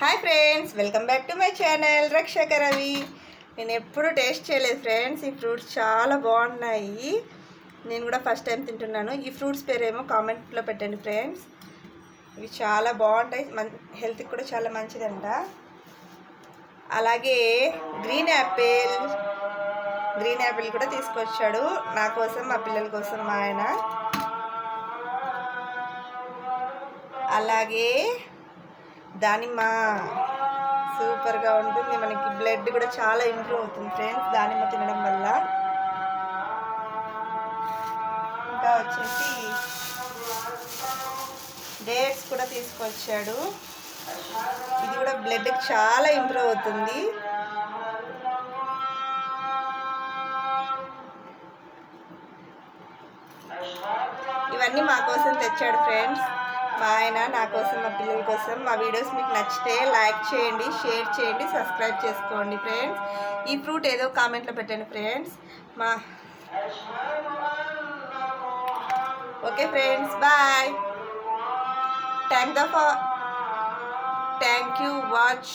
Hi friends, welcome back to my channel రక్షక రవి. నేను ఎప్పుడు టేస్ట్ చేయలేదు ఫ్రెండ్స్. ఈ ఫ్రూట్స్ చాలా బాగున్నాయి. నేను కూడా ఫస్ట్ టైం తింటున్నాను. ఈ ఫ్రూట్స్ పేరేమో కామెంట్లో పెట్టండి ఫ్రెండ్స్. ఇవి చాలా బాగుంటాయి, హెల్త్కి కూడా చాలా మంచిదంట. అలాగే గ్రీన్ యాపిల్ కూడా తీసుకొచ్చాడు నా కోసం, మా పిల్లల కోసం మా ఆయన. అలాగే దానిమ్మ సూపర్గా ఉంటుంది, మనకి బ్లడ్ కూడా చాలా ఇంప్రూవ్ అవుతుంది ఫ్రెండ్స్ దానిమ్మ తినడం వల్ల. ఇంకా వచ్చేసి డేట్స్ కూడా తీసుకొచ్చాడు. ఇది కూడా బ్లడ్కి చాలా ఇంప్రూవ్ అవుతుంది. ఇవన్నీ మా కోసం తెచ్చాడు ఫ్రెండ్స్ మా ఆయన, నా కోసం, మా పిల్లల కోసం. మా వీడియోస్ మీకు నచ్చితే లైక్ చేయండి, షేర్ చేయండి, సబ్స్క్రైబ్ చేసుకోండి ఫ్రెండ్స్. ఈ ఫ్రూట్ ఏదో కామెంట్లో పెట్టండి friends. Okay friends, bye. Thank you watch.